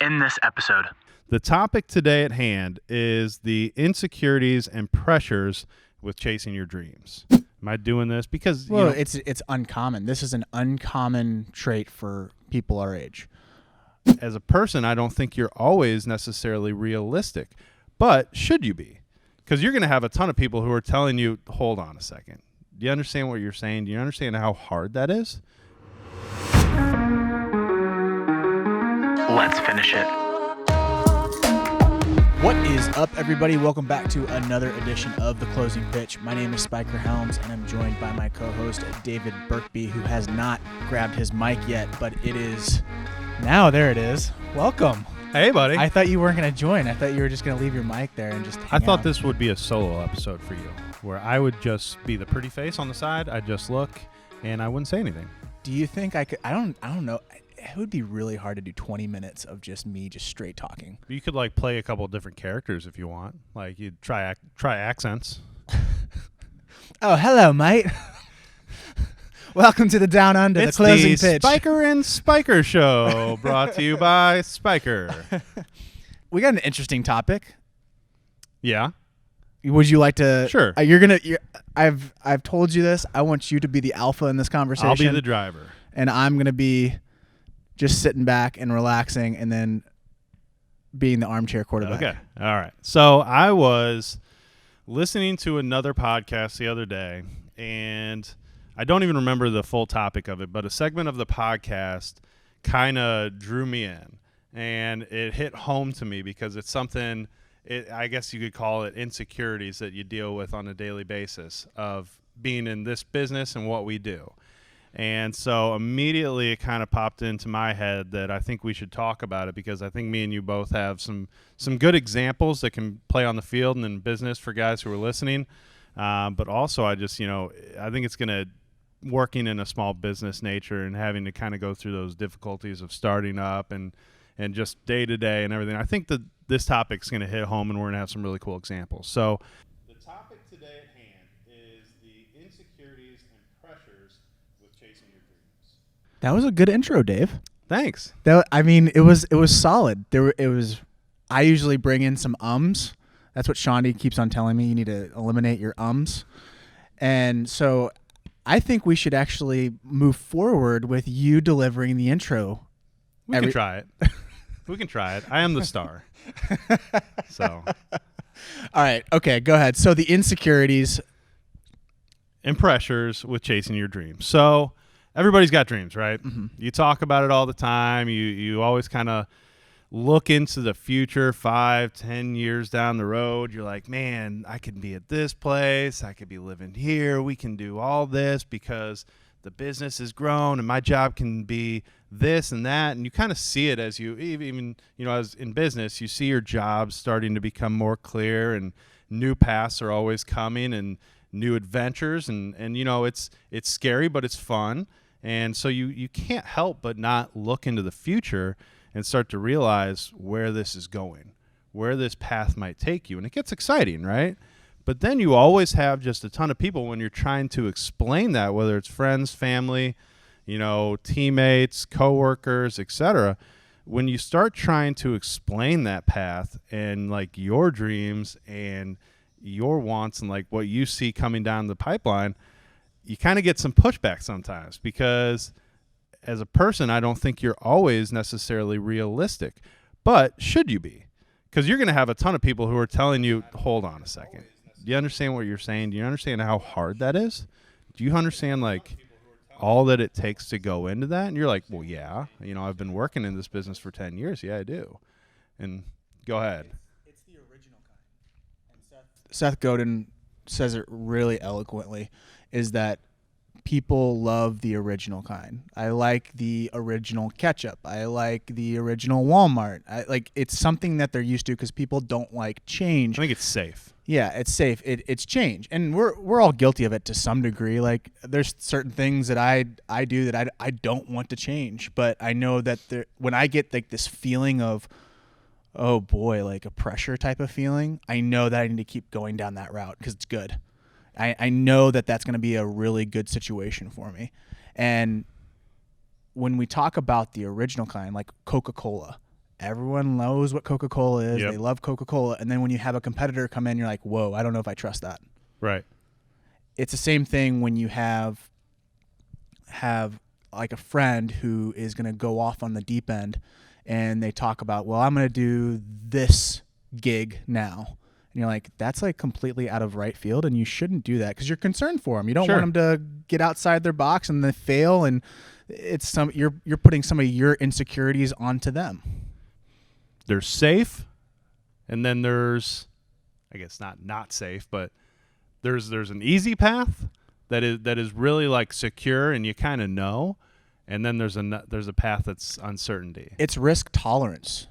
in this episode. The topic today at hand is the insecurities and pressures with chasing your dreams. Am I doing this because it's uncommon. This is an uncommon trait for people our age. As a person, I don't think you're always necessarily realistic, but should you be? Because you're going to have a ton of people who are telling you, hold on a second. Do you understand what you're saying? Do you understand how hard that is? Let's finish it. What is up, everybody? Welcome back to another edition of The Closing Pitch. My name is Spiker Helms, and I'm joined by my co-host, David Birkby, who has not grabbed his mic yet, but it is... Now, there it is. Welcome. Hey, buddy. I thought you weren't going to join. I thought you were just going to leave your mic there and just hang I thought out. this would be a solo episode for you, where I would just be the pretty face on the side. I'd just look, and I wouldn't say anything. Do you think I could... I don't know. It would be really hard to do 20 minutes of just me just straight talking. You could play a couple of different characters if you want. You'd try accents. Oh, hello, mate. Welcome to the Down Under, It's the Closing the Pitch. Spiker and Spiker Show, brought to you by Spiker. We got an interesting topic. Yeah. Would you like to? Sure. I've told you this. I want you to be the alpha in this conversation. I'll be the driver. And I'm going to be just sitting back and relaxing and then being the armchair quarterback. Okay. All right. So I was listening to another podcast the other day, and I don't even remember the full topic of it, but a segment of the podcast kind of drew me in, and it hit home to me because it's something, I guess you could call it insecurities that you deal with on a daily basis of being in this business and what we do. And so immediately it kind of popped into my head that I think we should talk about it because I think me and you both have some good examples that can play on the field and in business for guys who are listening. But also I just, I think it's going to working in a small business nature and having to kind of go through those difficulties of starting up and just day to day and everything. I think that this topic's going to hit home and we're going to have some really cool examples. So the topic today at hand is the insecurities and pressures with chasing your dreams. That was a good intro, Dave. Thanks. It was solid. I usually bring in some ums. That's what Shandi keeps on telling me. You need to eliminate your ums. And so I think we should actually move forward with you delivering the intro. We can try it. We can try it. I am the star. So. All right. Okay, go ahead. So the insecurities and pressures with chasing your dreams. So everybody's got dreams, right? Mm-hmm. You talk about it all the time. You always kind of look into the future 5-10 years down the road. You're like, man, I could be at this place. I could be living here. We can do all this because the business has grown and my job can be this and that. And you kind of see it as you even, as in business, you see your jobs starting to become more clear and new paths are always coming and new adventures. And it's scary, but it's fun. And so you can't help but not look into the future and start to realize where this is going, where this path might take you. And it gets exciting, right? But then you always have just a ton of people when you're trying to explain that, whether it's friends, family, teammates, coworkers, etc. When you start trying to explain that path and your dreams and your wants and what you see coming down the pipeline, you kind of get some pushback sometimes because as a person, I don't think you're always necessarily realistic, but should you be? Because you're going to have a ton of people who are telling you, hold on a second. Do you understand what you're saying? Do you understand how hard that is? Do you understand all that it takes to go into that? And you're like, well, yeah, I've been working in this business for 10 years. Yeah, I do. And go ahead. It's the original kind. And Seth Godin says it really eloquently, is that people love the original kind. I like the original ketchup. I like the original Walmart. It's something that they're used to because people don't like change. I think it's safe. Yeah, it's safe. It's change, and we're all guilty of it to some degree. There's certain things that I do that I don't want to change, but I know that when I get this feeling of, oh boy, a pressure type of feeling, I know that I need to keep going down that route because it's good. I know that that's going to be a really good situation for me. And when we talk about the original kind, like Coca-Cola, everyone knows what Coca-Cola is. Yep. They love Coca-Cola. And then when you have a competitor come in, you're like, whoa, I don't know if I trust that. Right. It's the same thing when you have like a friend who is going to go off on the deep end and they talk about, well, I'm going to do this gig now. And you're like, that's like completely out of right field, and you shouldn't do that because you're concerned for them. You don't Sure. want them to get outside their box and then fail, and you're putting some of your insecurities onto them. There's safe, and then there's, I guess not safe, but there's an easy path that is really like secure and you kind of know, and then there's a path that's uncertainty. It's risk tolerance.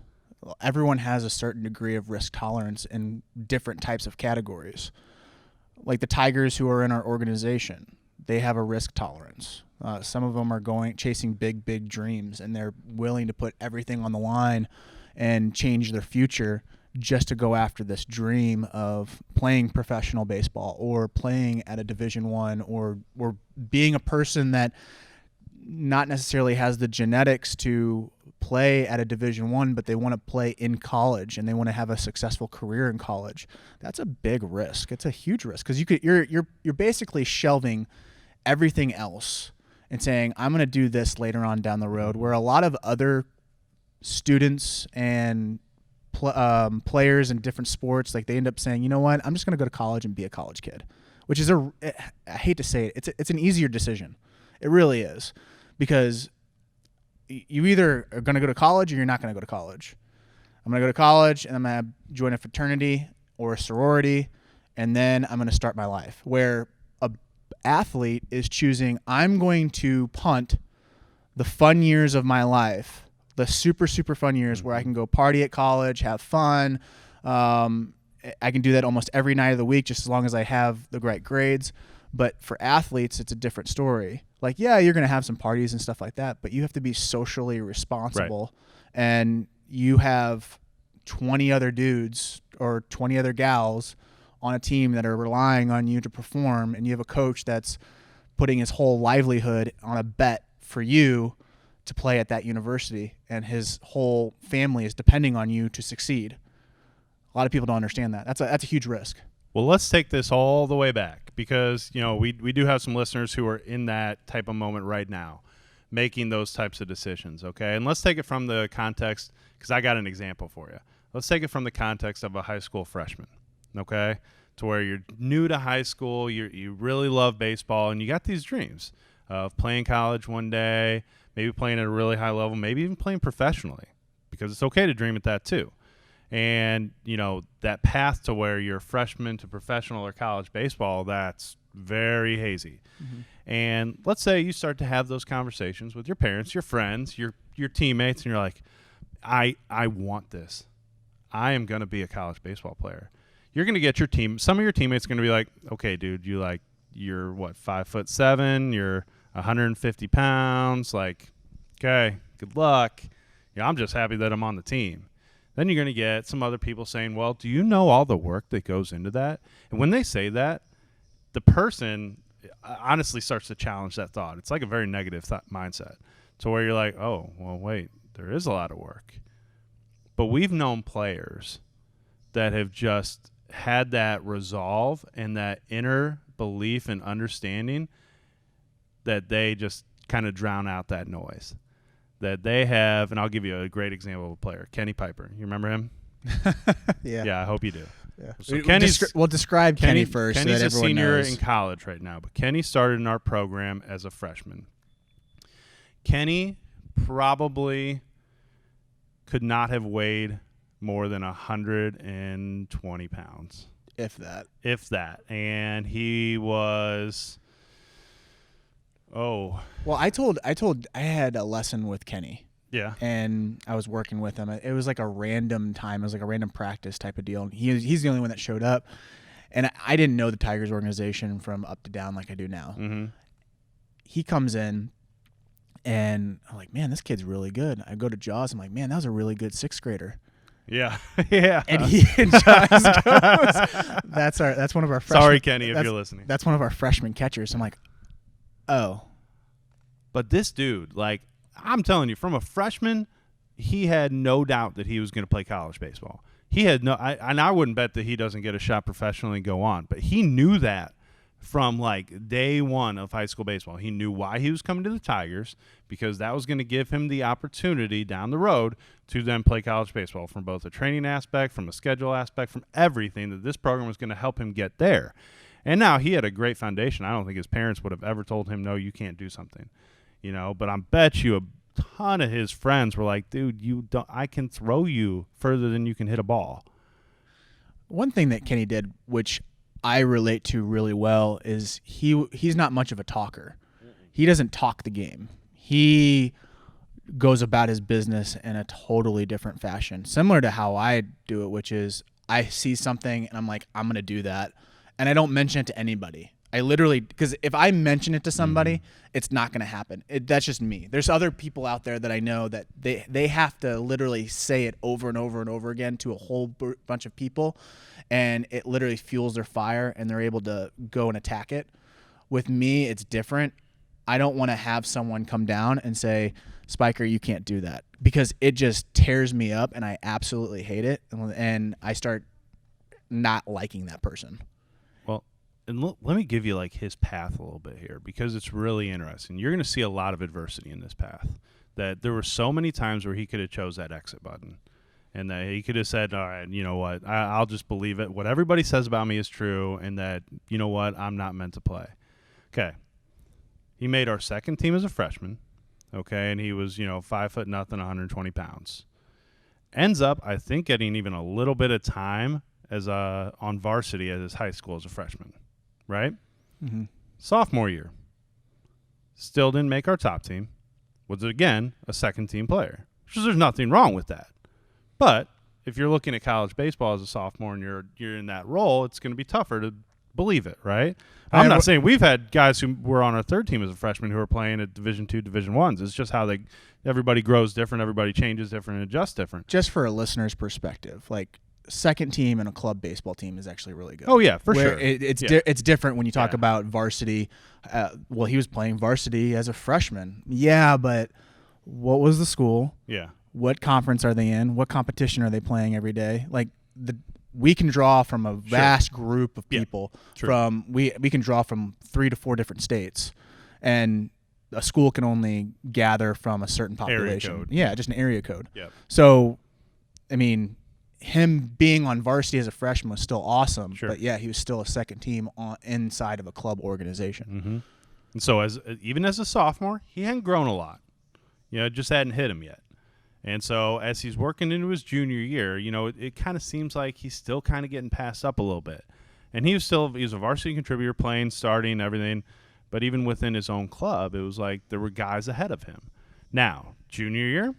Everyone has a certain degree of risk tolerance in different types of categories. Like the Tigers who are in our organization, they have a risk tolerance. Some of them are chasing big dreams, and they're willing to put everything on the line and change their future just to go after this dream of playing professional baseball or playing at a Division I or being a person that not necessarily has the genetics to play at a Division I, but they want to play in college and they want to have a successful career in college. That's a big risk. It's a huge risk because you're basically shelving everything else and saying, I'm going to do this later on down the road, where a lot of other students and players in different sports, like they end up saying, you know what, I'm just going to go to college and be a college kid, which is I hate to say it, it's an easier decision. It really is, because you either are going to go to college or you're not going to go to college. I'm going to go to college and I'm going to join a fraternity or a sorority, and then I'm going to start my life. Where a athlete is choosing, I'm going to punt the fun years of my life, the super fun years where I can go party at college, have fun. I can do that almost every night of the week, just as long as I have the right grades. But for athletes, it's a different story. Like, yeah, you're going to have some parties and stuff like that, but you have to be socially responsible. Right. And you have 20 other dudes or 20 other gals on a team that are relying on you to perform, and you have a coach that's putting his whole livelihood on a bet for you to play at that university, and his whole family is depending on you to succeed. A lot of people don't understand that. That's a huge risk. Well, let's take this all the way back, because we do have some listeners who are in that type of moment right now, making those types of decisions, okay? And let's take it from the context, because I got an example for you. Let's take it from the context of a high school freshman, okay? To where you're new to high school, you really love baseball, and you got these dreams of playing college one day, maybe playing at a really high level, maybe even playing professionally, because it's okay to dream at that too. And, that path to where you're freshman to professional or college baseball, that's very hazy. Mm-hmm. And let's say you start to have those conversations with your parents, your friends, your teammates, and you're like, I want this. I am going to be a college baseball player. You're going to get some of your teammates are going to be like, okay, dude, you're what, 5'7", you're 150 pounds, like, okay, good luck. I'm just happy that I'm on the team. Then you're going to get some other people saying, well, do you know all the work that goes into that? And when they say that, the person honestly starts to challenge that thought. It's like a very negative mindset, to where you're like, oh, well, wait, there is a lot of work. But we've known players that have just had that resolve and that inner belief and understanding that they just kind of drown out that noise that they have. And I'll give you a great example of a player, Kenny Piper. You remember him? Yeah, I hope you do. Yeah. So we'll describe Kenny first. Kenny's so that a senior knows. in college right now, but Kenny started in our program as a freshman. Kenny probably could not have weighed more than 120 pounds. If that. And he was... Oh. Well, I had a lesson with Kenny. Yeah. And I was working with him. It was like a random time. It was like a random practice type of deal. And he's the only one that showed up. And I didn't know the Tigers organization from up to down like I do now. Mm-hmm. He comes in, and I'm like, man, this kid's really good. I go to Jaws. I'm like, man, that was a really good sixth grader. Yeah. Yeah. And Jaws goes, that's one of our freshmen. Sorry, Kenny, if you're listening. That's one of our freshman catchers. I'm like, oh. But this dude, like, I'm telling you, from a freshman he had no doubt that he was going to play college baseball. He had and I wouldn't bet that he doesn't get a shot professionally and go on, but he knew that from like day one of high school baseball. He knew why he was coming to the Tigers, because that was going to give him the opportunity down the road to then play college baseball, from both a training aspect, from a schedule aspect, from everything, that this program was going to help him get there. And now he had a great foundation. I don't think his parents would have ever told him, no, you can't do something, but I bet you a ton of his friends were like, dude, I can throw you further than you can hit a ball. One thing that Kenny did, which I relate to really well, is he's not much of a talker. He doesn't talk the game. He goes about his business in a totally different fashion, similar to how I do it, which is I see something and I'm like, I'm going to do that. And I don't mention it to anybody. I literally, because if I mention it to somebody, it's not going to happen. That's just me. There's other people out there that I know that they have to literally say it over and over and over again to a whole bunch of people, and it literally fuels their fire, and they're able to go and attack it. With me, it's different. I don't want to have someone come down and say, Spiker, you can't do that, because it just tears me up, and I absolutely hate it, and I start not liking that person. And let me give you like his path a little bit here, because it's really interesting. You're going to see a lot of adversity in this path. That there were so many times where he could have chose that exit button, and that he could have said, all right, you know what, I'll just believe it. What everybody says about me is true, and that, you know what, I'm not meant to play. Okay. He made our second team as a freshman, okay, and he was, 5'0", 120 pounds. Ends up, I think, getting even a little bit of time as on varsity at his high school as a freshman. Right? Mm-hmm. Sophomore year. Still didn't make our top team. Was, again, a second-team player. So there's nothing wrong with that. But if you're looking at college baseball as a sophomore and you're in that role, it's going to be tougher to believe it, right? I'm not saying we've had guys who were on our third team as a freshman who are playing at Division II, Division I's. It's just how everybody grows different, everybody changes different, and adjusts different. Just for a listener's perspective, like, second team and a club baseball team is actually really good. Oh yeah, for sure. It's different when you talk about varsity. Well, he was playing varsity as a freshman. Yeah, but what was the school? Yeah. What conference are they in? What competition are they playing every day? Like we can draw from a vast group of people. We can draw from 3 to 4 different states, and a school can only gather from a certain population. Area code. Yeah, just an area code. Yep. So, I mean, him being on varsity as a freshman was still awesome, but yeah, he was still a second team inside of a club organization. Mm-hmm. And so even as a sophomore, he hadn't grown a lot. It just hadn't hit him yet. And so as he's working into his junior year, it kind of seems like he's still kind of getting passed up a little bit. And he was a varsity contributor, playing, starting, everything. But even within his own club, it was like there were guys ahead of him. Now, junior year,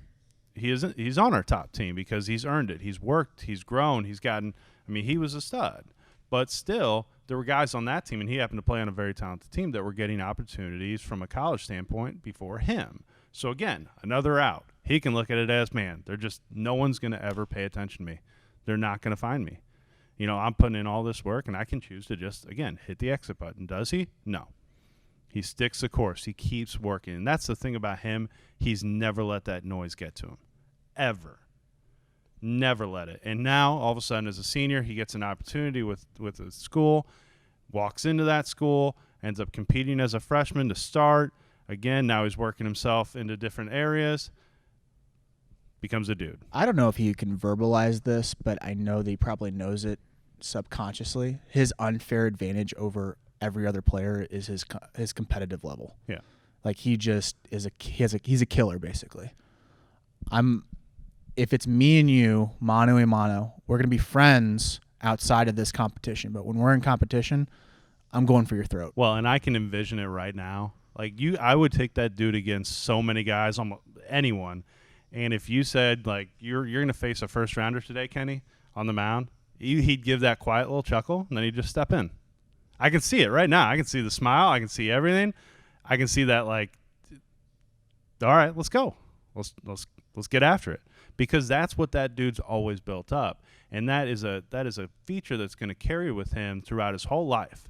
he's on our top team because he's earned it. He's worked. He's grown. He was a stud. But still, there were guys on that team, and he happened to play on a very talented team, that were getting opportunities from a college standpoint before him. So, again, another out. He can look at it as, man, no one's going to ever pay attention to me. They're not going to find me. I'm putting in all this work, and I can choose to just, again, hit the exit button. Does he? No. He sticks the course. He keeps working. And that's the thing about him. He's never let that noise get to him. Ever. Never let it. And now, all of a sudden, as a senior, he gets an opportunity with a school, walks into that school, ends up competing as a freshman to start. Again, now he's working himself into different areas. Becomes a dude. I don't know if he can verbalize this, but I know that he probably knows it subconsciously. His unfair advantage over every other player is his competitive level. Yeah. Like, he just is he's a killer, basically. If it's me and you, mano a mano, we're going to be friends outside of this competition. But when we're in competition, I'm going for your throat. Well, and I can envision it right now. Like, I would take that dude against so many guys, almost anyone. And if you said, like, you're going to face a first rounder today, Kenny, on the mound, he'd give that quiet little chuckle, and then he'd just step in. I can see it right now. I can see the smile. I can see everything. I can see that, like, all right, let's go. Let's get after it. Because that's what that dude's always built up. And that is a feature that's going to carry with him throughout his whole life,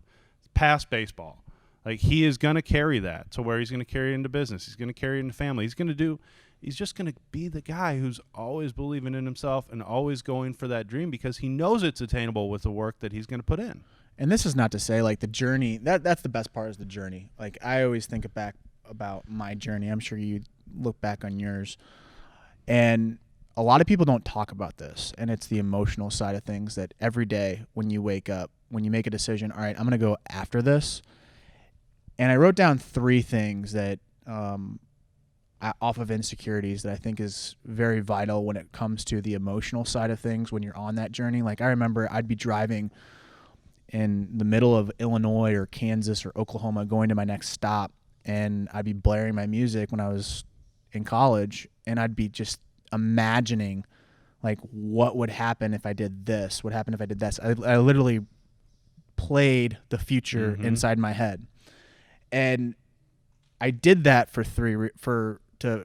past baseball. Like, he is going to carry that to where he's going to carry it into business. He's going to carry it into family. He's going to do, he's just going to be the guy who's always believing in himself and always going for that dream because he knows it's attainable with the work that he's going to put in. And this is not to say like the journey, that's the best part is the journey. Like I always think back about my journey. I'm sure you look back on yours. And a lot of people don't talk about this. And it's the emotional side of things that every day when you wake up, when you make a decision, all right, I'm going to go after this. And I wrote down 3 things that off of insecurities that I think is very vital when it comes to the emotional side of things when you're on that journey. Like I remember I'd be driving in the middle of Illinois or Kansas or Oklahoma going to my next stop, and I'd be blaring my music when I was in college, and I'd be just imagining like what would happen if I did this, what happened if I did this. I literally played the future inside my head. And I did that to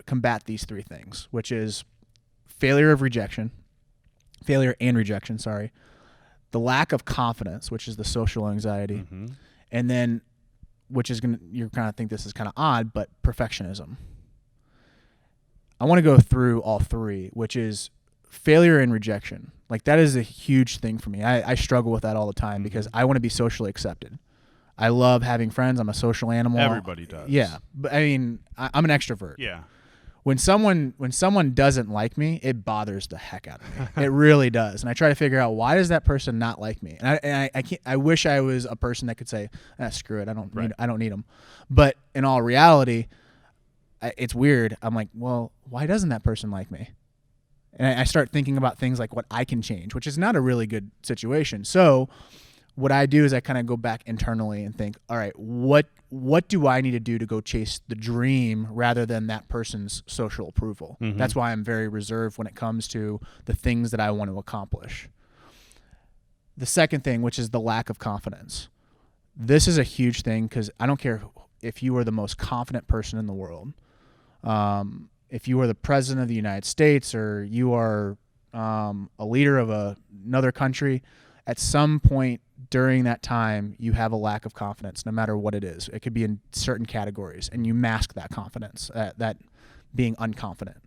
combat these 3 things, which is failure and rejection, the lack of confidence, which is the social anxiety, and then, which is you're kind of think this is kind of odd, but perfectionism. I want to go through all 3, which is failure and rejection. Like that is a huge thing for me. I struggle with that all the time because I want to be socially accepted. I love having friends. I'm a social animal. Everybody does. Yeah. But I mean, I'm an extrovert. Yeah. When someone doesn't like me, it bothers the heck out of me. It really does. And I try to figure out why does that person not like me? And I can't. I wish I was a person that could say, screw it. I don't need them. But in all reality, it's weird. I'm like, well, why doesn't that person like me? And I start thinking about things like what I can change, which is not a really good situation. So what I do is I kind of go back internally and think, all right, what do I need to do to go chase the dream rather than that person's social approval? That's why I'm very reserved when it comes to the things that I want to accomplish. The second thing, which is the lack of confidence. This is a huge thing because I don't care if you are the most confident person in the world. If you are the president of the United States or you are a leader of another country, at some point during that time, you have a lack of confidence, no matter what it is. It could be in certain categories, and you mask that confidence, that being unconfident.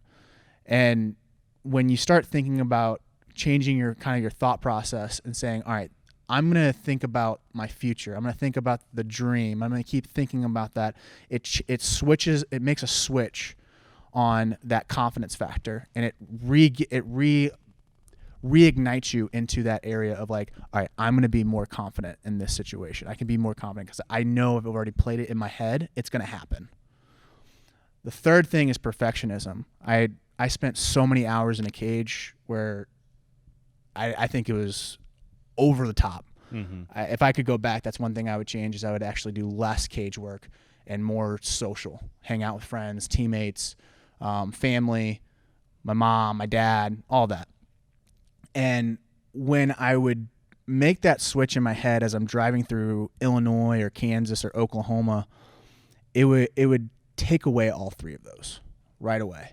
And when you start thinking about changing your thought process and saying, all right, I'm going to think about my future. I'm going to think about the dream. I'm going to keep thinking about that. It makes a switch on that confidence factor, and it reignites you into that area of like, all right, I'm going to be more confident in this situation. I can be more confident because I know if I've already played it in my head, it's going to happen. The third thing is perfectionism. I spent so many hours in a cage where I think it was over the top. If I could go back, that's one thing I would change is I would actually do less cage work and more social, hang out with friends, teammates, family, my mom, my dad, all that. And when I would make that switch in my head as I'm driving through Illinois or Kansas or Oklahoma, it would take away all 3 of those right away.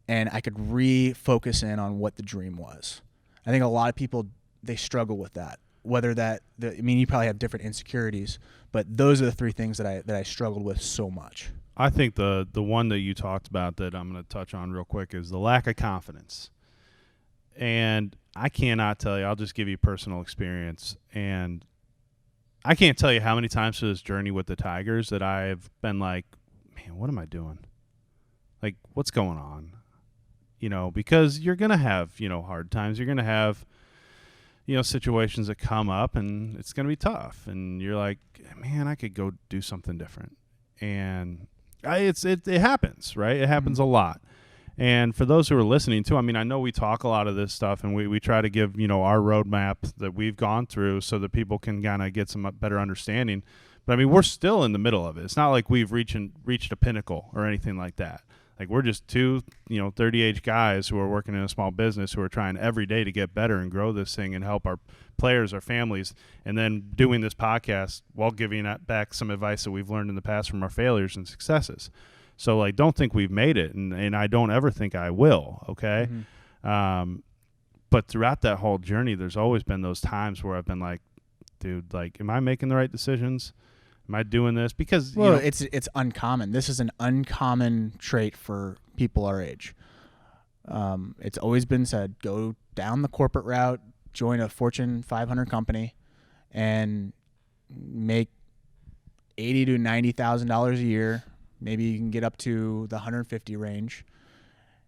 And I could refocus in on what the dream was. I think a lot of people, they struggle with that. You probably have different insecurities, but those are the 3 things that I struggled with so much. I think the one that you talked about that I'm going to touch on real quick is the lack of confidence. And I cannot tell you, I'll just give you personal experience. And I can't tell you how many times through this journey with the Tigers that I've been like, man, what am I doing? Like, what's going on? Because you're going to have, hard times. You're going to have, situations that come up and it's going to be tough. And you're like, man, I could go do something different. And it happens, right? It happens a lot. And for those who are listening too, I mean, I know we talk a lot of this stuff and we try to give, our roadmap that we've gone through so that people can kind of get some better understanding. But I mean, we're still in the middle of it. It's not like we've reached a pinnacle or anything like that. Like we're just 2, 30-age guys who are working in a small business who are trying every day to get better and grow this thing and help our players, our families, and then doing this podcast while giving back some advice that we've learned in the past from our failures and successes. So, like, don't think we've made it, and I don't ever think I will, okay? But throughout that whole journey, there's always been those times where I've been like, dude, like, am I making the right decisions? Am I doing this? Because, it's uncommon. This is an uncommon trait for people our age. It's always been said, go down the corporate route, join a Fortune 500 company, and make $80,000 to $90,000 a year. Maybe you can get up to the 150 range.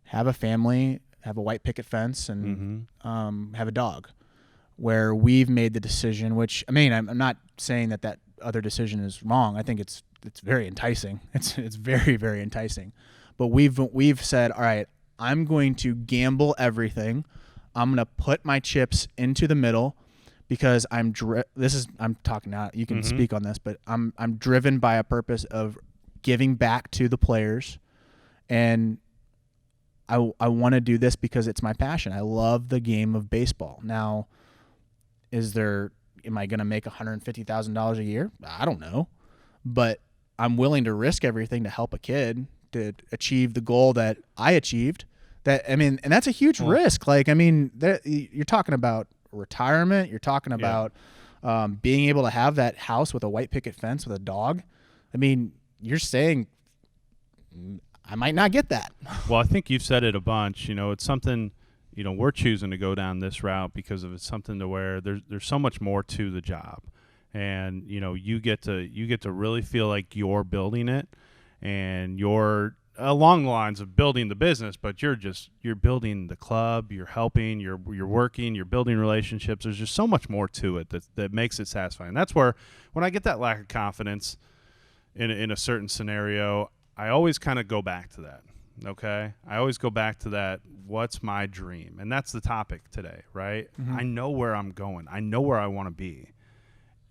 Have a family, have a white picket fence, and have a dog. Where we've made the decision, which I mean, I'm not saying that other decision is wrong. I think it's very enticing. It's very, very enticing. But we've said, all right, I'm going to gamble everything. I'm going to put my chips into the middle because I'm talking now. You can speak on this, but I'm driven by a purpose of giving back to the players, and I want to do this because it's my passion. I love the game of baseball. Now, am I going to make $150,000 a year? I don't know, but I'm willing to risk everything to help a kid to achieve the goal that I achieved. And that's a huge risk. Like, I mean, you're talking about retirement. You're talking about being able to have that house with a white picket fence with a dog. I mean, you're saying I might not get that. Well, I think you've said it a bunch. It's something, we're choosing to go down this route because of it's something to where there's so much more to the job. And, you get to really feel like you're building it, and you're along the lines of building the business, but you're building the club, you're helping, you're working, you're building relationships. There's just so much more to it that makes it satisfying. That's where when I get that lack of confidence in a certain scenario, I always kind of go back to that. Okay. I always go back to that. What's my dream? And that's the topic today, right? Mm-hmm. I know where I'm going. I know where I want to be,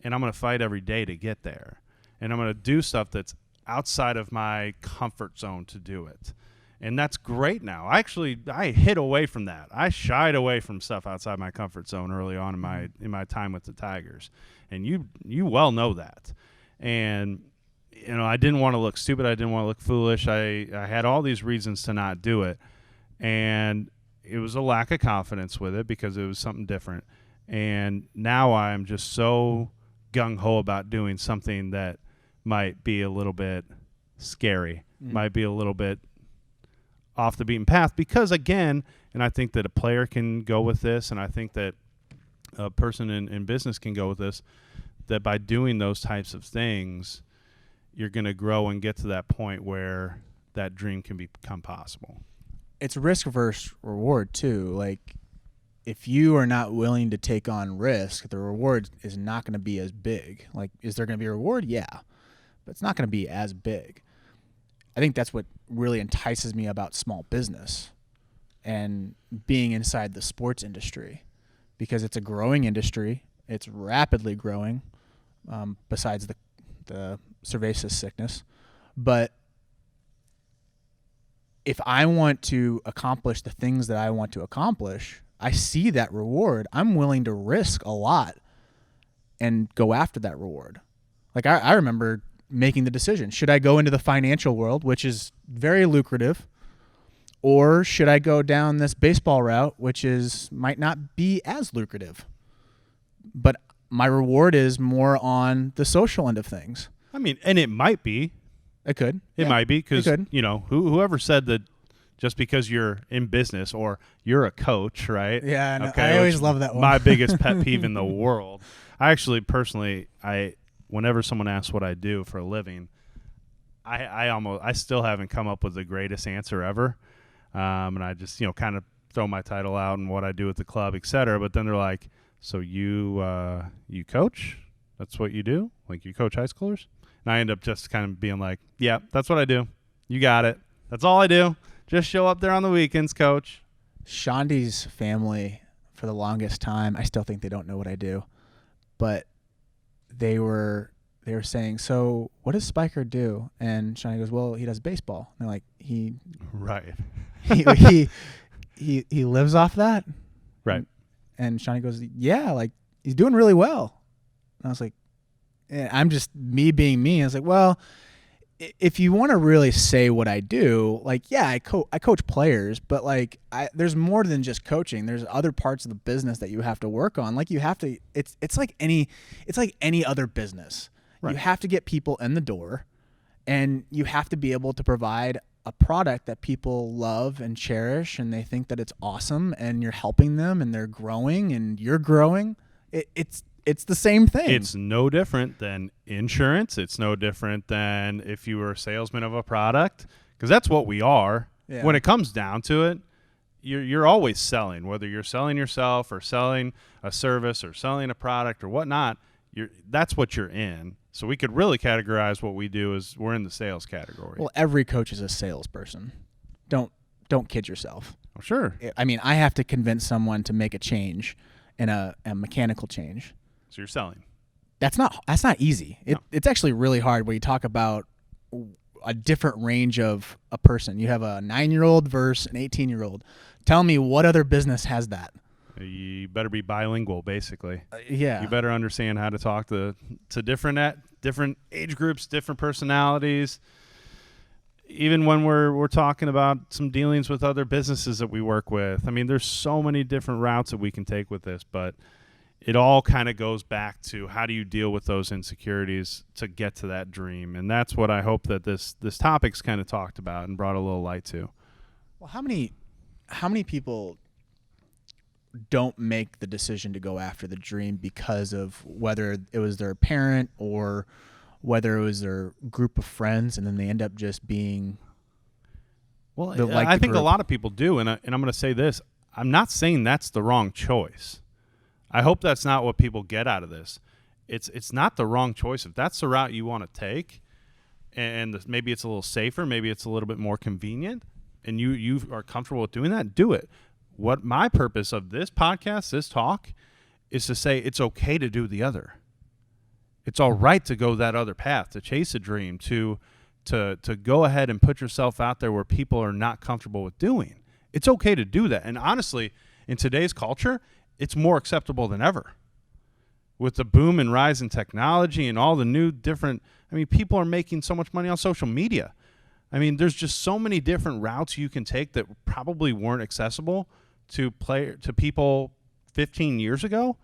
and I'm going to fight every day to get there. And I'm going to do stuff that's outside of my comfort zone to do it. And that's great now. I hid away from that. I shied away from stuff outside my comfort zone early on in my time with the Tigers. And you well know that. And I didn't want to look stupid. I didn't want to look foolish. I had all these reasons to not do it. And it was a lack of confidence with it because it was something different. And now I'm just so gung-ho about doing something that might be a little bit scary, might be a little bit off the beaten path because, again, and I think that a player can go with this, and I think that a person in business can go with this, that by doing those types of things, you're going to grow and get to that point where that dream can become possible. It's risk versus reward too. Like, if you are not willing to take on risk, the reward is not going to be as big. Like, is there going to be a reward? Yeah, but it's not going to be as big. I think that's what really entices me about small business and being inside the sports industry, because it's a growing industry. It's rapidly growing, besides the cerveza sickness. But if I want to accomplish the things that I want to accomplish, I see that reward. I'm willing to risk a lot and go after that reward. Like, I remember making the decision. Should I go into the financial world, which is very lucrative, or should I go down this baseball route, which might not be as lucrative? But my reward is more on the social end of things. I mean, and it might be. It could. It might be because, whoever said that just because you're in business or you're a coach, right? Yeah, no, okay, I always love that one. My biggest pet peeve in the world. I actually, personally, whenever someone asks what I do for a living, I still haven't come up with the greatest answer ever. And I just, kind of throw my title out and what I do at the club, et cetera. But then they're like, so you coach? That's what you do? Like, you coach high schoolers? And I end up just kind of being like, yeah, that's what I do. You got it. That's all I do. Just show up there on the weekends, coach. Shondi's family, for the longest time, I still think they don't know what I do, but they were saying, so what does Spiker do? And Shondi goes, well, he does baseball. And they're like, right. he lives off that? Right. And Shondi goes, yeah, like, he's doing really well. And I was like, I'm just me being me. I was like, well, if you want to really say what I do, like, yeah, I coach players, but like, there's more than just coaching. There's other parts of the business that you have to work on. Like, you have to. It's like any other business. Right. You have to get people in the door, and you have to be able to provide a product that people love and cherish, and they think that it's awesome, and you're helping them, and they're growing, and you're growing, it's the same thing. It's no different than insurance. It's no different than if you were a salesman of a product, because that's what we are. Yeah. When it comes down to it, you're always selling, whether you're selling yourself or selling a service or selling a product or whatnot. That's what you're in. So we could really categorize what we do as we're in the sales category. Well, every coach is a salesperson. Don't kid yourself. Oh, sure. I mean, I have to convince someone to make a change, and a mechanical change. So you're selling. That's not easy. It's actually really hard when you talk about a different range of a person. You have a 9-year-old versus an 18-year-old. Tell me what other business has that? You better be bilingual, basically. Yeah. You better understand how to talk to different age groups, different personalities. Even when we're talking about some dealings with other businesses that we work with. I mean, there's so many different routes that we can take with this, but it all kind of goes back to how do you deal with those insecurities to get to that dream. And that's what I hope that this topic's kind of talked about and brought a little light to. Well, how many people don't make the decision to go after the dream because of whether it was their parent or whether it was their group of friends, and then they end up just being I think a lot of people do, and I'm going to say this. I'm not saying that's the wrong choice. I hope that's not what people get out of this. It's not the wrong choice. If that's the route you want to take, and maybe it's a little safer, maybe it's a little bit more convenient, and you are comfortable with doing that, do it. What my purpose of this podcast, this talk, is to say it's okay to do the other. It's all right to go that other path, to chase a dream, to go ahead and put yourself out there where people are not comfortable with doing. It's okay to do that. And honestly, in today's culture, it's more acceptable than ever. With the boom and rise in technology and all the new different, people are making so much money on social media. There's just so many different routes you can take that probably weren't accessible to people 15 years ago.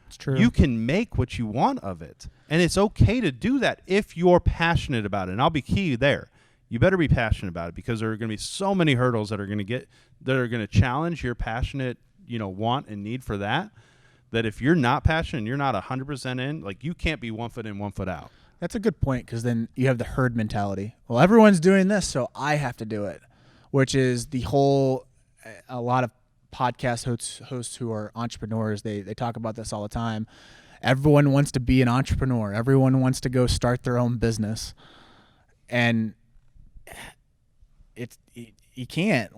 It's true. You can make what you want of it. And it's okay to do that if you're passionate about it. And I'll be key there. You better be passionate about it, because there are going to be so many hurdles that are going to challenge your passionate, want and need for that if you're not passionate and you're not 100% in, you can't be 1 foot in, 1 foot out. That's a good point, because then you have the herd mentality. Well, everyone's doing this, so I have to do it, which is a lot of podcast hosts who are entrepreneurs, they talk about this all the time. Everyone wants to be an entrepreneur. Everyone wants to go start their own business. And you can't.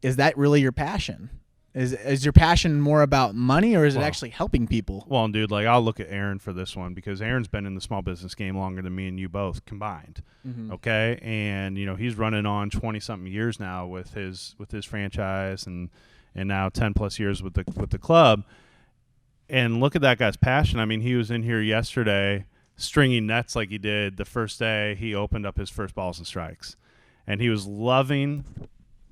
Is that really your passion? Is your passion more about money, or is it actually helping people? Well, dude, I'll look at Aaron for this one, because Aaron's been in the small business game longer than me and you both combined. Mm-hmm. Okay, and he's running on 20-something years now with his franchise, and now 10+ years with the club. And look at that guy's passion. He was in here yesterday stringing nets like he did the first day he opened up his first balls and strikes, and he was loving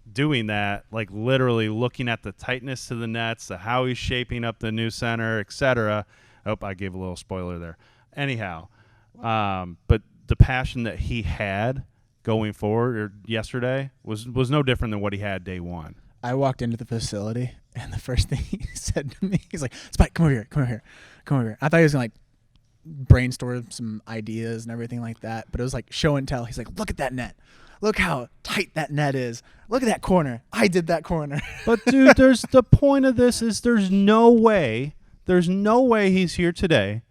doing that, literally looking at the tightness to the nets, to how he's shaping up the new center, etc. Oh, I gave a little spoiler there. Anyhow, but the passion that he had going forward yesterday was no different than what he had day one. I walked into the facility, and the first thing he said to me, he's like, "Spike, come over here. I thought he was going to brainstorm some ideas and everything like that, but it was show and tell. He's like, "Look at that net. Look how tight that net is. Look at that corner. I did that corner." But dude, the point of this is there's no way he's here today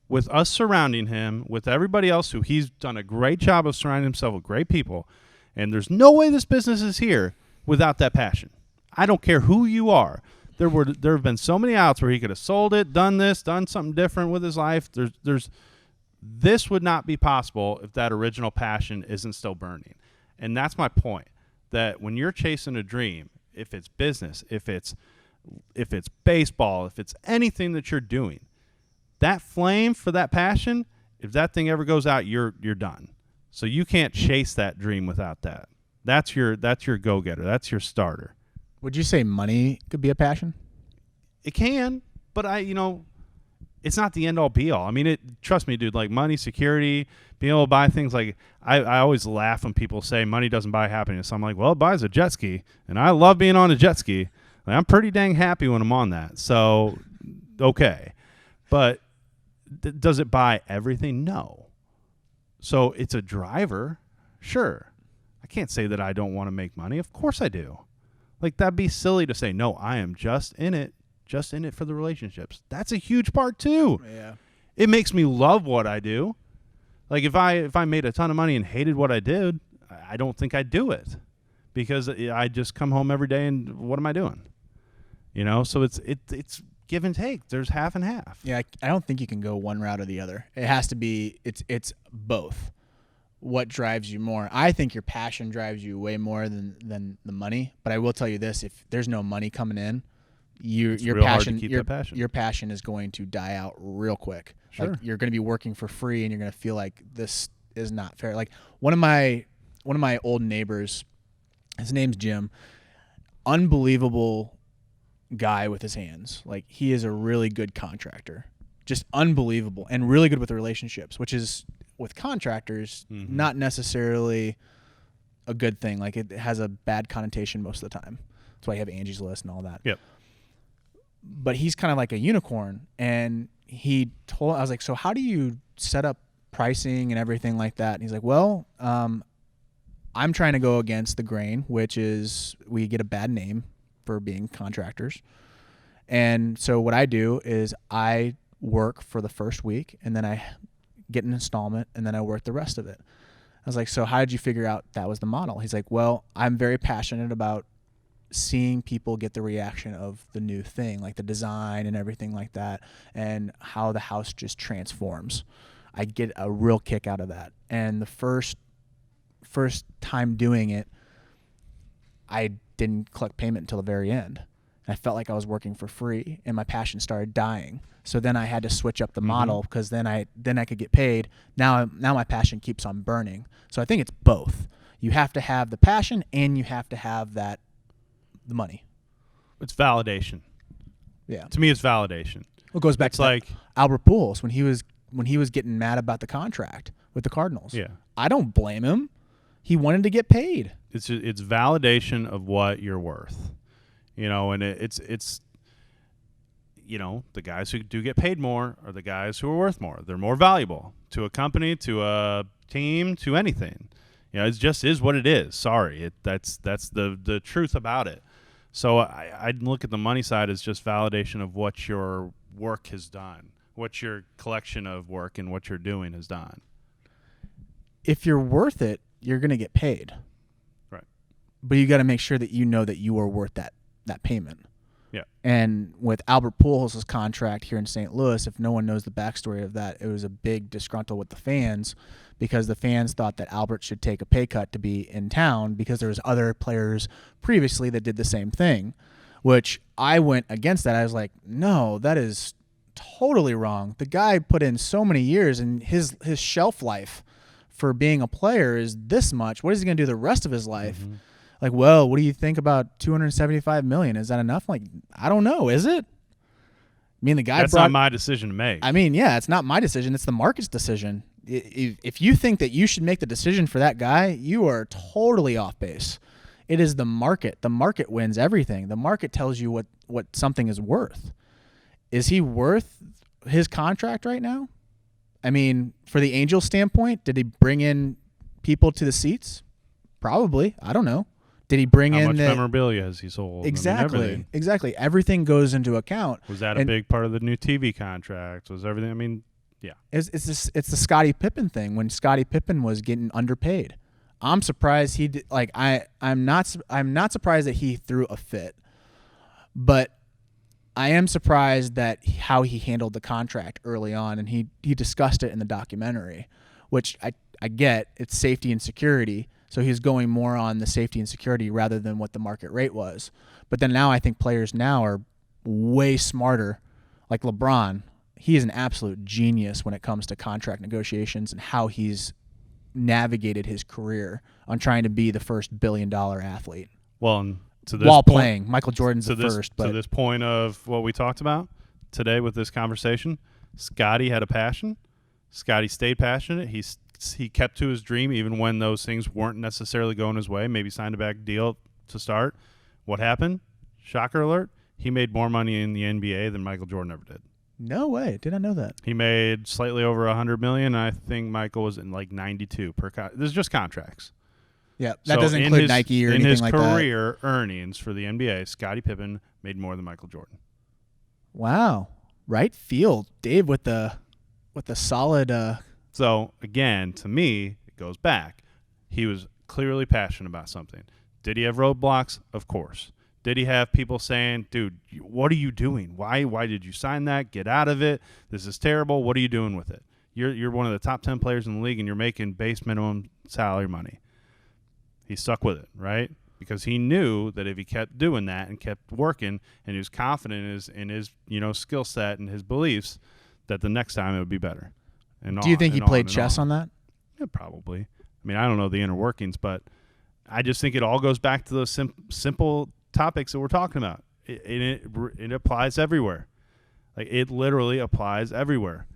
with us surrounding him, with everybody else who he's done a great job of surrounding himself with great people. And there's no way this business is here without that passion. I don't care who you are. There have been so many outs where he could have sold it, done something different with his life. This would not be possible if that original passion isn't still burning. And that's my point, that when you're chasing a dream, if it's business, if it's baseball, if it's anything that you're doing, that flame for that passion, if that thing ever goes out, you're done. So you can't chase that dream without that. That's your go-getter. That's your starter. Would you say money could be a passion? It can, but it's not the end all be all. I mean, trust me, dude, like money, security, being able to buy things, like I always laugh when people say money doesn't buy happiness. I'm like, well, it buys a jet ski, and I love being on a jet ski. Like, I'm pretty dang happy when I'm on that. So, okay. But does it buy everything? No. So it's a driver. Sure. I can't say that I don't want to make money. Of course I do. Like, that'd be silly to say, no, I am just in it for the relationships. That's a huge part too. Yeah. It makes me love what I do. Like, if I made a ton of money and hated what I did, I don't think I'd do it, because I just come home every day and what am I doing? You know, so it's give and take. There's half and half. Yeah, I don't think you can go one route or the other. It has to be it's both. What drives you more? I think your passion drives you way more than the money. But I will tell you this: if there's no money coming in, your passion is going to die out real quick. Sure. Like, you're going to be working for free, and you're going to feel like this is not fair. Like one of my old neighbors, his name's Jim. Unbelievable guy with his hands. Like, he is a really good contractor, just unbelievable, and really good with the relationships, which is with contractors not necessarily a good thing. Like, it has a bad connotation most of the time. That's why you have Angie's List and all that. Yep. But he's kind of like a unicorn, and I was like, so how do you set up pricing and everything like that? And he's like, well, I'm trying to go against the grain, which is we get a bad name for being contractors. And so what I do is I work for the first week, and then I get an installment, and then I work the rest of it. I was like, so how did you figure out that was the model? He's like, well, I'm very passionate about seeing people get the reaction of the new thing, like the design and everything like that, and how the house just transforms. I get a real kick out of that. And the first time doing it, I didn't collect payment until the very end. I felt like I was working for free, and my passion started dying. So then I had to switch up the model, because then I could get paid. Now my passion keeps on burning. So I think it's both. You have to have the passion, and you have to have the money. It's validation. Yeah. To me, it's validation. It goes back it's to like Albert Pujols when he was getting mad about the contract with the Cardinals. Yeah. I don't blame him. He wanted to get paid. It's validation of what you're worth, you know, and it's you know, the guys who do get paid more are the guys who are worth more. They're more valuable to a company, to a team, to anything. You know, it just is what it is. Sorry, that's the truth about it. So I'd look at the money side as just validation of what your work has done, what your collection of work and what you're doing has done. If you're worth it, you're going to get paid. Right. But you got to make sure that you know that you are worth that payment. Yeah. And with Albert Pujols' contract here in St. Louis, if no one knows the backstory of that, it was a big disgruntle with the fans, because the fans thought that Albert should take a pay cut to be in town, because there was other players previously that did the same thing, which I went against that. I was like, no, that is totally wrong. The guy put in so many years, and his shelf life for being a player is this much. What is he going to do the rest of his life? Mm-hmm. Like, well, what do you think about $275 million? Is that enough? Like, I don't know. Is it? I mean, the guy That's not my decision to make. I mean, yeah, it's not my decision. It's the market's decision. If you think that you should make the decision for that guy, you are totally off base. It is the market. The market wins everything. The market tells you what something is worth. Is he worth his contract right now? I mean, for the Angels standpoint, did he bring in people to the seats? Probably. I don't know. Did he bring in how much memorabilia has he sold? Exactly. I mean, exactly. Everything goes into account. Was that a big part of the new TV contract? Was everything? I mean, yeah. It's the Scottie Pippen thing. When Scottie Pippen was getting underpaid, I'm surprised he did. Like, I'm not surprised that he threw a fit, but I am surprised that how he handled the contract early on, and he discussed it in the documentary, which I get. It's safety and security. So he's going more on the safety and security rather than what the market rate was. But then now I think players now are way smarter. Like LeBron, he is an absolute genius when it comes to contract negotiations and how he's navigated his career on trying to be the first $1 billion athlete. Well, and to this while point, playing, Michael Jordan's the first. But to this point of what we talked about today with this conversation, Scotty had a passion. Scotty stayed passionate. He kept to his dream even when those things weren't necessarily going his way. Maybe signed a back deal to start. What happened? Shocker alert. He made more money in the NBA than Michael Jordan ever did. No way. Did I know that? He made slightly over $100 million. I think Michael was in like 92 per This is just contracts. Yeah, that doesn't include Nike or anything like that. In his career earnings for the NBA, Scottie Pippen made more than Michael Jordan. Wow. Right field. Dave with the solid So, again, to me, it goes back. He was clearly passionate about something. Did he have roadblocks? Of course. Did he have people saying, dude, what are you doing? Why did you sign that? Get out of it. This is terrible. What are you doing with it? You're one of the top 10 players in the league, and you're making base minimum salary money. He stuck with it, right? Because he knew that if he kept doing that and kept working and he was confident in his skill set and his beliefs, that the next time it would be better. And do you think he played chess on that? Yeah, probably. I mean, I don't know the inner workings, but I just think it all goes back to those simple topics that we're talking about. It applies everywhere. Like, it literally applies everywhere.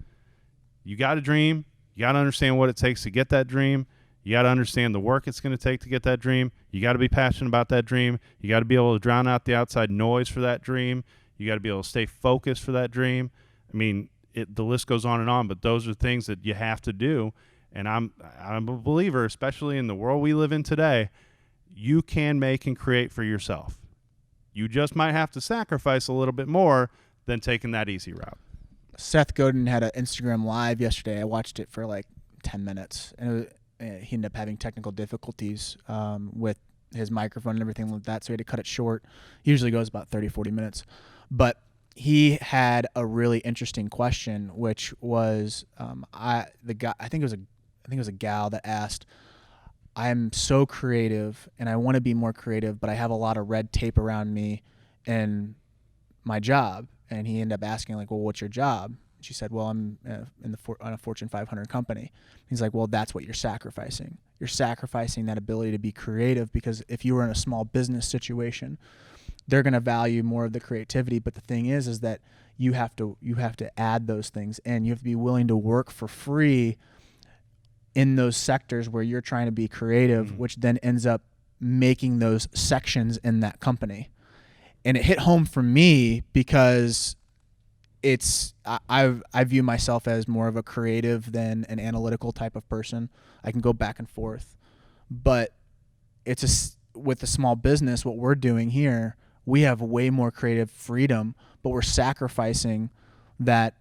You got a dream. You got to understand what it takes to get that dream. You got to understand the work it's going to take to get that dream. You got to be passionate about that dream. You got to be able to drown out the outside noise for that dream. You got to be able to stay focused for that dream. I mean, the list goes on, but those are things that you have to do. And I'm a believer, especially in the world we live in today, you can make and create for yourself. You just might have to sacrifice a little bit more than taking that easy route. Seth Godin had an Instagram Live yesterday. I watched it for like 10 minutes, and he ended up having technical difficulties with his microphone and everything like that, so he had to cut it short. Usually goes about 30, 40 minutes. But he had a really interesting question, which was I think it was a gal that asked, I'm so creative and I want to be more creative, but I have a lot of red tape around me and my job. And he ended up asking, like, well, what's your job? She said, well, I'm on a Fortune 500 company. He's like, well, that's what you're sacrificing. You're sacrificing that ability to be creative, because if you were in a small business situation, they're going to value more of the creativity. But the thing is that you have to add those things, and you have to be willing to work for free in those sectors where you're trying to be creative, which then ends up making those sections in that company. And it hit home for me because I view myself as more of a creative than an analytical type of person. I can go back and forth, but with a small business, what we're doing here, we have way more creative freedom, but we're sacrificing that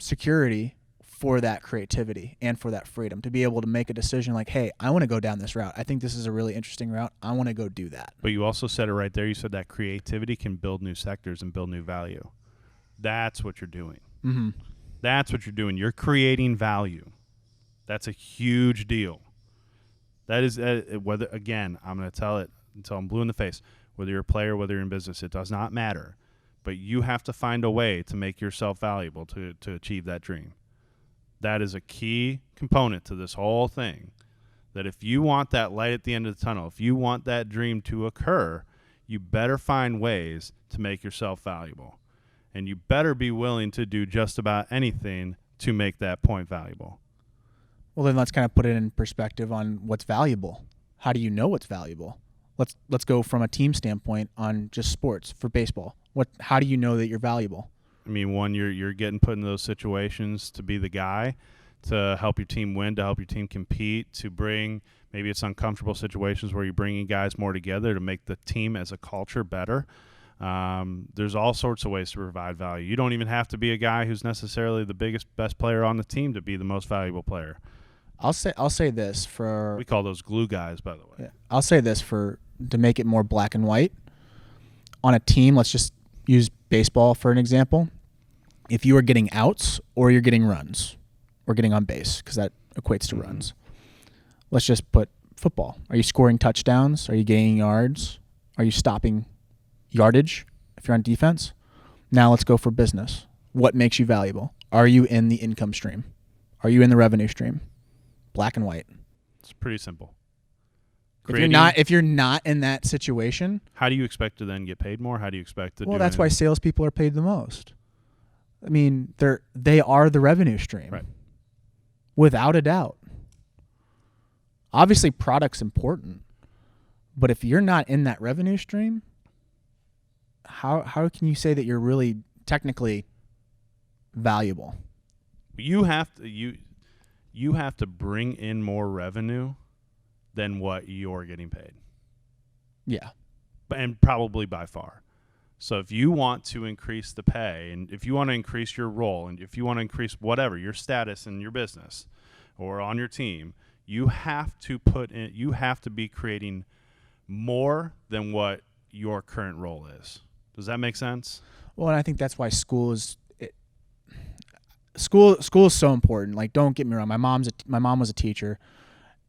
security for that creativity and for that freedom to be able to make a decision like, hey, I want to go down this route. I think this is a really interesting route. I want to go do that. But you also said it right there. You said that creativity can build new sectors and build new value. That's what you're doing. Mm-hmm. That's what you're doing. You're creating value. That's a huge deal. That is, whether, again, I'm going to tell it until I'm blue in the face, whether you're a player, whether you're in business, it does not matter. But you have to find a way to make yourself valuable to achieve that dream. That is a key component to this whole thing, that if you want that light at the end of the tunnel, if you want that dream to occur, you better find ways to make yourself valuable. And you better be willing to do just about anything to make that point valuable. Well, then let's kind of put it in perspective on what's valuable. How do you know what's valuable? Let's go from a team standpoint on just sports for baseball. How do you know that you're valuable? I mean, one, you're getting put in those situations to be the guy, to help your team win, to help your team compete, to bring, maybe it's uncomfortable situations where you're bringing guys more together to make the team as a culture better. There's all sorts of ways to provide value. You don't even have to be a guy who's necessarily the best player on the team to be the most valuable player. I'll say this for... We call those glue guys, by the way. Yeah, I'll say this to make it more black and white. On a team, let's just use baseball for an example. If you are getting outs or you're getting runs or getting on base, because that equates to runs. Let's just put football. Are you scoring touchdowns? Are you gaining yards? Are you stopping yardage if you're on defense? Now let's go for business. What makes you valuable? Are you in the income stream? Are you in the revenue stream? Black and white. It's pretty simple. If you're not in that situation, how do you expect to then get paid more? How do you expect to? Well, that's why salespeople are paid the most. I mean, they are the revenue stream. Right. Without a doubt. Obviously, product's important, but if you're not in that revenue stream, how can you say that you're really technically valuable? You have to bring in more revenue than what you're getting paid. Yeah. And probably by far. So if you want to increase the pay, and if you want to increase your role, and if you want to increase whatever, your status in your business or on your team, you have to be creating more than what your current role is. Does that make sense? Well, and I think that's why school is so important. Like, don't get me wrong. My mom was a teacher,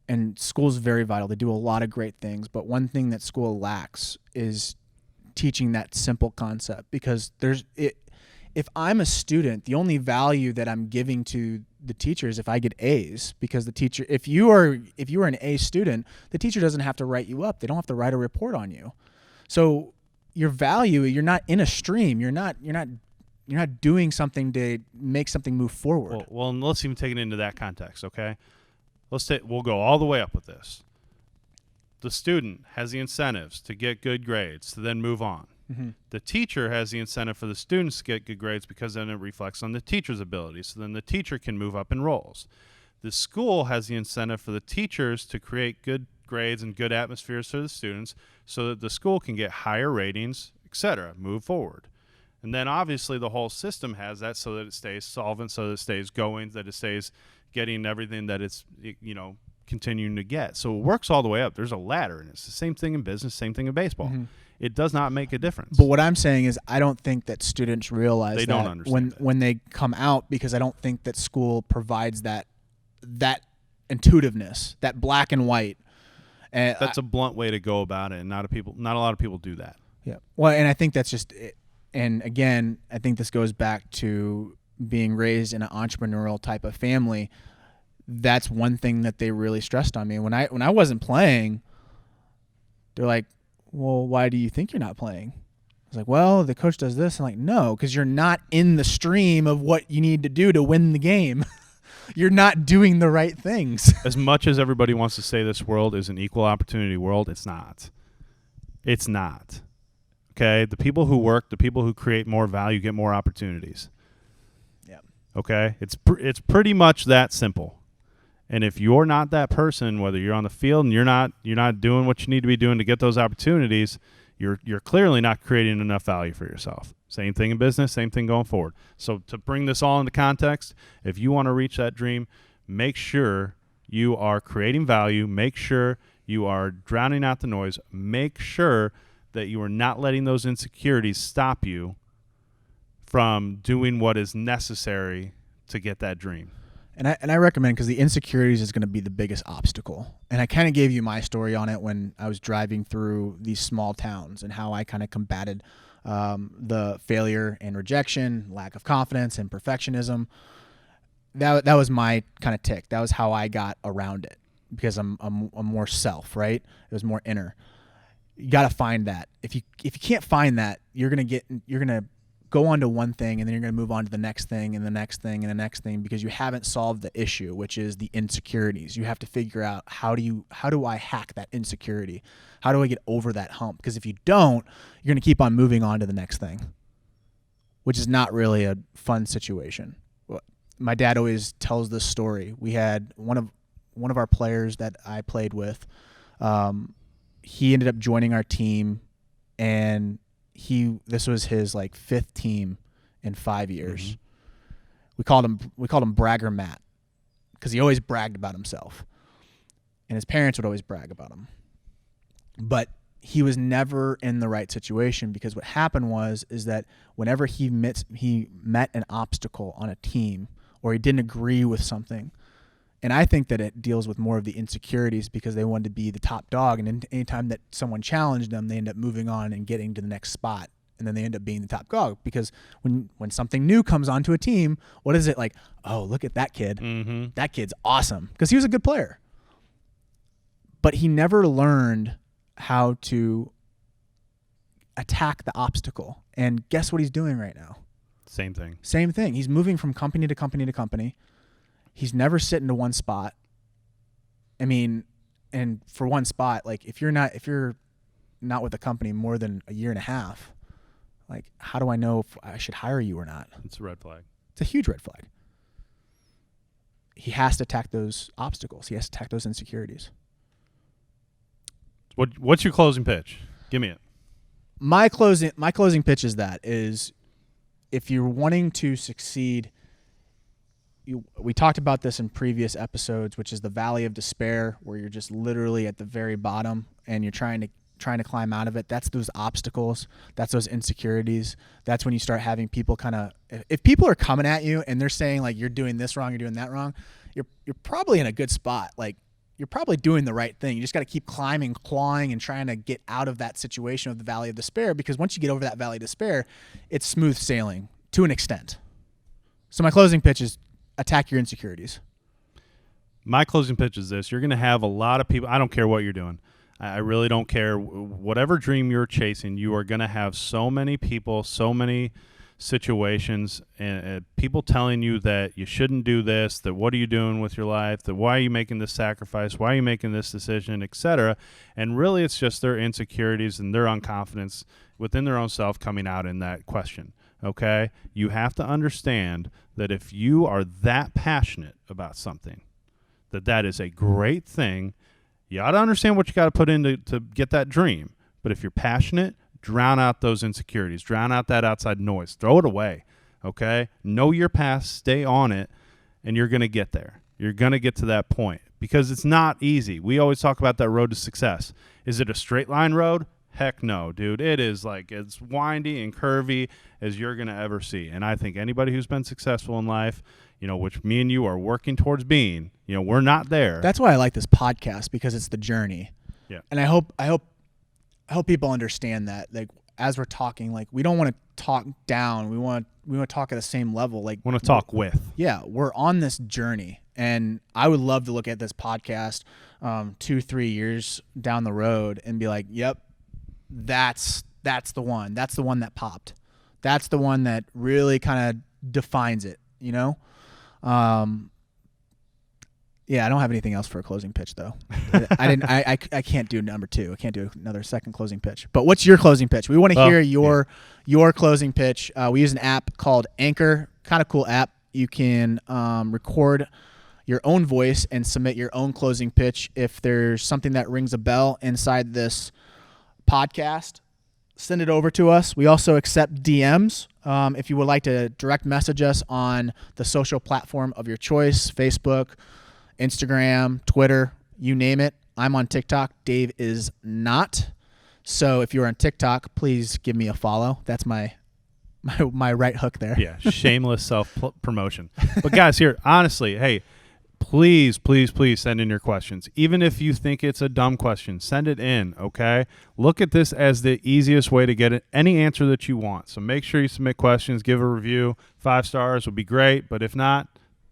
and school is very vital. They do a lot of great things, but one thing that school lacks is teaching that simple concept, because if I'm a student, the only value that I'm giving to the teacher is if I get A's, because the teacher, if you are an A student, the teacher doesn't have to write you up. They don't have to write a report on you. So your value, you're not in a stream. You're not doing something to make something move forward. Well, and let's even take it into that context, okay? We'll go all the way up with this. The student has the incentives to get good grades to then move on. Mm-hmm. The teacher has the incentive for the students to get good grades, because then it reflects on the teacher's abilities. So then the teacher can move up in roles. The school has the incentive for the teachers to create good grades and good atmospheres for the students, so that the school can get higher ratings, etc., move forward. And then obviously the whole system has that, so that it stays solvent, so that it stays going, that it stays getting everything that it's, continuing to get. So it works all the way up. There's a ladder, and it's the same thing in business, same thing in baseball. Mm-hmm. It does not make a difference. But what I'm saying is, I don't think that students realize they that don't understand when they come out, because I don't think that school provides that intuitiveness, that black and white. And that's a blunt way to go about it, and not a lot of people do that. Yeah. Well, and I think that's just it. And again, I think this goes back to being raised in an entrepreneurial type of family. That's one thing that they really stressed on me. When I wasn't playing, they're like, well, why do you think you're not playing? I was like, well, the coach does this. I'm like, no, because you're not in the stream of what you need to do to win the game. You're not doing the right things. As much as everybody wants to say this world is an equal opportunity world, it's not. It's not. Okay? The people who work, the people who create more value get more opportunities. Yeah. Okay? It's pretty much that simple. And if you're not that person, whether you're on the field and you're not doing what you need to be doing to get those opportunities, you're clearly not creating enough value for yourself. Same thing in business, same thing going forward. So to bring this all into context, if you want to reach that dream, make sure you are creating value, make sure you are drowning out the noise, make sure that you are not letting those insecurities stop you from doing what is necessary to get that dream. And I recommend, because the insecurities is going to be the biggest obstacle. And I kind of gave you my story on it when I was driving through these small towns, and how I kind of combated the failure and rejection, lack of confidence and perfectionism. That was my kind of tick. That was how I got around it, because I'm more self, right? It was more inner. You got to find that. If you can't find that, you're gonna go on to one thing, and then you're going to move on to the next thing and the next thing and the next thing, because you haven't solved the issue, which is the insecurities. You have to figure out, how do I hack that insecurity? How do I get over that hump? Because if you don't, you're going to keep on moving on to the next thing, which is not really a fun situation. My dad always tells this story. We had one of our players that I played with. He ended up joining our team, and this was his like 5th team in 5 years. Mm-hmm. We called him Bragger Matt, because he always bragged about himself, and his parents would always brag about him. But he was never in the right situation, because what happened is that whenever he met an obstacle on a team, or he didn't agree with something, and I think that it deals with more of the insecurities, because they wanted to be the top dog, and anytime that someone challenged them, they end up moving on and getting to the next spot, and then they end up being the top dog. Because when something new comes onto a team, what is it like? Oh, look at that kid. Mm-hmm. That kid's awesome, because he was a good player. But he never learned how to attack the obstacle. And guess what he's doing right now? Same thing. Same thing. He's moving from company to company to company. He's never sitting to one spot. I mean, and for one spot, like if you're not with a company more than a year and a half, like how do I know if I should hire you or not? It's a red flag. It's a huge red flag. He has to attack those obstacles. He has to attack those insecurities. What's your closing pitch? Give me it. My closing pitch is if you're wanting to succeed, we talked about this in previous episodes, which is the valley of despair, where you're just literally at the very bottom and you're trying to climb out of it. That's those obstacles. That's those insecurities. That's when you start having people if people are coming at you and they're saying like you're doing this wrong, you're doing that wrong, you're probably in a good spot. Like you're probably doing the right thing. You just got to keep climbing, clawing, and trying to get out of that situation of the valley of despair, because once you get over that valley of despair, it's smooth sailing to an extent. So my closing pitch is attack your insecurities. My closing pitch is this. You're going to have a lot of people. I don't care what you're doing. I really don't care. Whatever dream you're chasing, you are going to have so many people, so many situations, and people telling you that you shouldn't do this, that what are you doing with your life, that why are you making this sacrifice, why are you making this decision, etc. And really it's just their insecurities and their unconfidence within their own self coming out in that question. Okay? You have to understand that if you are that passionate about something, that is a great thing. You ought to understand what you got to put in to get that dream. But if you're passionate, drown out those insecurities. Drown out that outside noise. Throw it away, okay? Know your path. Stay on it, and you're going to get there. You're going to get to that point because it's not easy. We always talk about that road to success. Is it a straight line road? Heck no, dude. It is like as windy and curvy as you're going to ever see. And I think anybody who's been successful in life, which me and you are working towards being, we're not there. That's why I like this podcast, because it's the journey. Yeah. And I hope people understand that, like, as we're talking, like, we don't want to talk down. We want to talk at the same level. Like, want to talk with. Yeah, we're on this journey, and I would love to look at this podcast 2-3 years down the road and be like, yep, that's the one. That's the one that popped. That's the one that really kind of defines it. Yeah, I don't have anything else for a closing pitch though. I can't do number 2. I can't do another second closing pitch. But what's your closing pitch? We want to hear your closing pitch. We use an app called Anchor, kind of cool app. You can record your own voice and submit your own closing pitch. If there's something that rings a bell inside this podcast, send it over to us. We also accept DMs. If you would like to direct message us on the social platform of your choice, Facebook, Instagram, Twitter, you name it. I'm on TikTok. Dave is not. So if you're on TikTok, please give me a follow. That's my right hook there. Yeah, shameless self-promotion. But guys, here, honestly, hey, please send in your questions. Even if you think it's a dumb question, send it in, okay? Look at this as the easiest way to get any answer that you want. So make sure you submit questions, give a review. 5 stars would be great, but if not,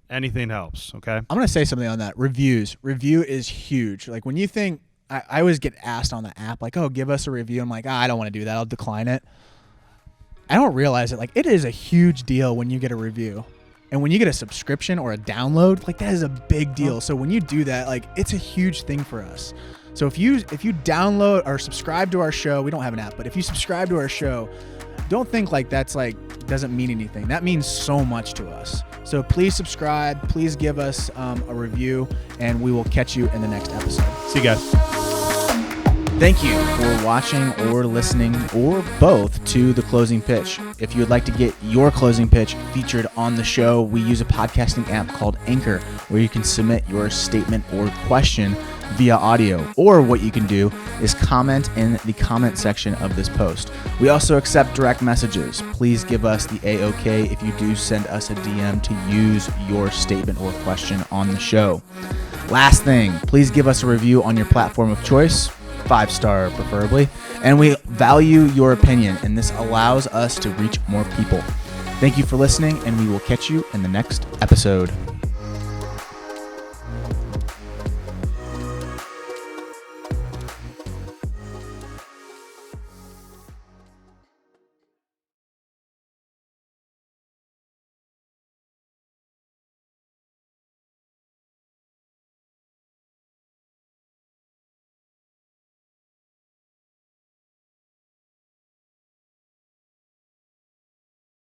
anything helps, okay? I'm going to say something on that. Review is huge. Like when you think, I always get asked on the app, like, oh, give us a review. I'm like, I don't want to do that. I'll decline it. I don't realize it. Like, it is a huge deal when you get a review. And when you get a subscription or a download, like, that is a big deal. So when you do that, like, it's a huge thing for us. So if you download or subscribe to our show, we don't have an app, but if you subscribe to our show, don't think like that's like doesn't mean anything. That means so much to us. So please subscribe, please give us a review, and we will catch you in the next episode. See you guys. Thank you for watching or listening or both to The Closing Pitch. If you would like to get your closing pitch featured on the show, we use a podcasting app called Anchor, where you can submit your statement or question via audio. Or what you can do is comment in the comment section of this post. We also accept direct messages. Please give us the A-OK if you do send us a DM to use your statement or question on the show. Last thing, please give us a review on your platform of choice. 5-star preferably, and we value your opinion, and this allows us to reach more people. Thank you for listening, and we will catch you in the next episode.